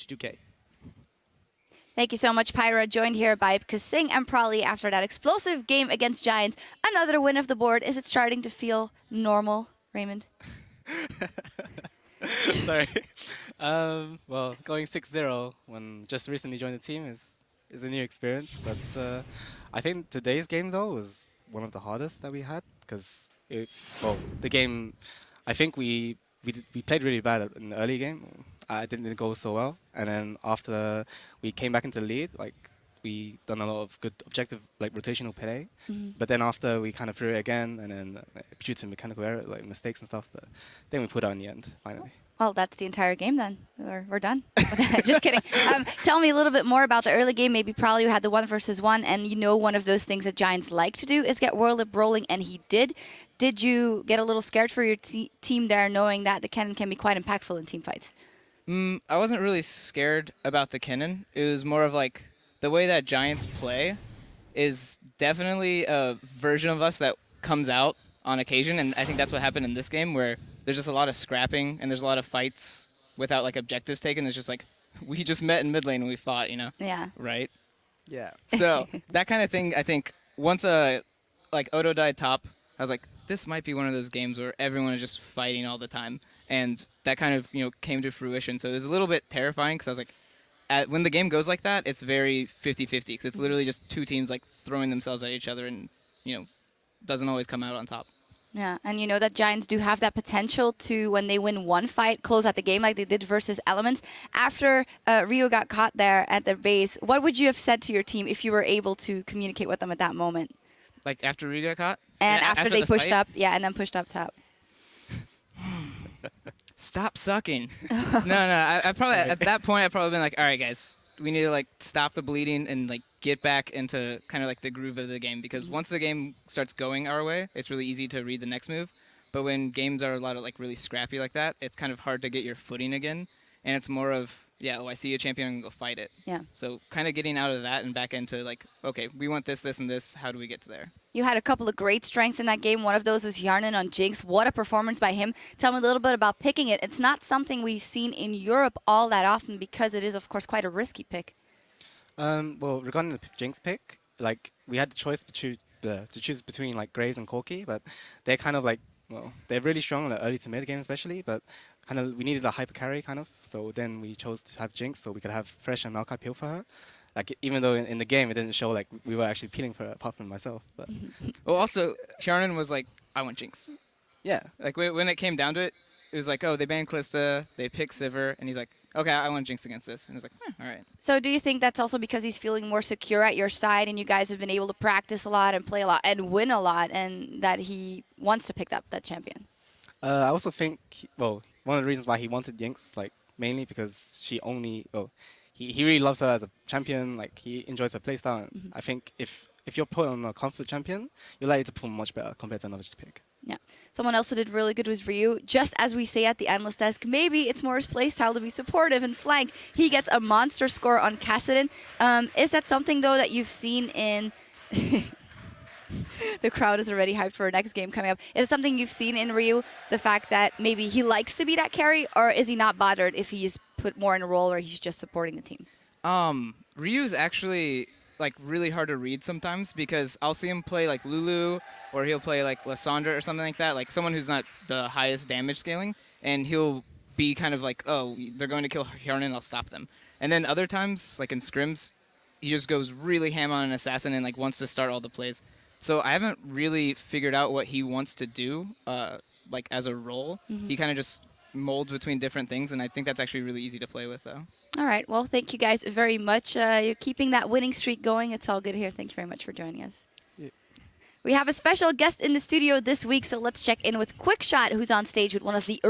H2K. Thank you so much, Pyra. Joined here by Kasing and Prolly after that explosive game against Giants. Another win of the board. Is it starting to feel normal, Raymond? Sorry. Well, going 6-0 when just recently joined the team is a new experience. But I think today's game, though, was one of the hardest that we had because, well, the game, I think we played really bad in the early game. It didn't go so well. And then after we came back into the lead, like, we done a lot of good objective, like, rotational play. But then after we kind of threw it again, and then due to mechanical error, like mistakes and stuff, but then we put out in the end, finally. Well, that's the entire game then. We're done. Just kidding. Tell me a little bit more about the early game. Maybe probably you had the 1-versus-1, and you know one of those things that Giants like to do is get Whirlip rolling, and he did. Did you get a little scared for your team there, knowing that the cannon can be quite impactful in team fights? I wasn't really scared about the cannon. It was more of like the way that Giants play is definitely a version of us that comes out on occasion, and I think that's what happened in this game, where there's just a lot of scrapping and there's a lot of fights without like objectives taken. It's just like we just met in mid lane and we fought, you know? Yeah. Right? Yeah. So that kind of thing, I think once like Odo died top, I was like, this might be one of those games where everyone is just fighting all the time. And that kind of, you know, came to fruition. So it was a little bit terrifying because I was like, when the game goes like that, it's very 50-50 because it's literally just two teams like throwing themselves at each other and, you know, doesn't always come out on top. Yeah, and you know that Giants do have that potential to, when they win one fight, close out the game like they did versus Elements. After Rio got caught there at their base, what would you have said to your team if you were able to communicate with them at that moment? Like after Rio got caught? And after they pushed fight? up, yeah, and then pushed up top. Stop sucking. No. I probably at that point I probably been like, all right, guys, we need to like stop the bleeding and like get back into kind of like the groove of the game, because once the game starts going our way, it's really easy to read the next move. But when games are a lot of like really scrappy like that, it's kind of hard to get your footing again, and it's more of, yeah, oh, I see a champion, I'm gonna go fight it. Yeah. So kind of getting out of that and back into like, okay, we want this, this, and this. How do we get to there? You had a couple of great strengths in that game. One of those was Yarnan on Jinx. What a performance by him. Tell me a little bit about picking it. It's not something we've seen in Europe all that often because it is, of course, quite a risky pick. Well, regarding the Jinx pick, like, we had the choice to choose between like Graves and Corki, but they're kind of like, well, they're really strong in the early to mid game especially, but kind of we needed a hyper carry kind of, so then we chose to have Jinx so we could have Fresh and Maokai peel for her. Like, even though in the game it didn't show like we were actually peeling for her, apart from myself. But Well, also, Hjarnan was like, I want Jinx. yeah, Like, when it came down to it, it was like, oh, they banned Kalista, they picked Sivir, and he's like, okay, I want Jinx against this. And it's like, all right. So do you think that's also because he's feeling more secure at your side and you guys have been able to practice a lot and play a lot and win a lot, and that he wants to pick up that champion? I also think, well, one of the reasons why he wanted Jinx, like, mainly because she only, he really loves her as a champion, like, he enjoys her playstyle. And I think if you're put on a comfort champion, you're likely to perform much better compared to another pick. Yeah. Someone else who did really good was Ryu. Just as we say at the analyst desk, maybe it's more his playstyle to be supportive and flank. He gets a monster score on Kassadin. Is that something, though, that you've seen in... The crowd is already hyped for our next game coming up. Is it something you've seen in Ryu, the fact that maybe he likes to be that carry, or is he not bothered if he's put more in a role where he's just supporting the team? Ryu's actually like really hard to read sometimes, because I'll see him play like Lulu, or he'll play like Lysandra or something like that, like someone who's not the highest damage scaling, and he'll be kind of like, oh, they're going to kill Hjarnan, I'll stop them. And then other times, like in scrims, he just goes really ham on an assassin and like wants to start all the plays. So I haven't really figured out what he wants to do, like as a role. He kind of just molds between different things, and I think that's actually really easy to play with, though. All right. Well, thank you guys very much. You're keeping that winning streak going. It's all good here. Thank you very much for joining us. Yeah. We have a special guest in the studio this week, so let's check in with QuickShot, who's on stage with one of the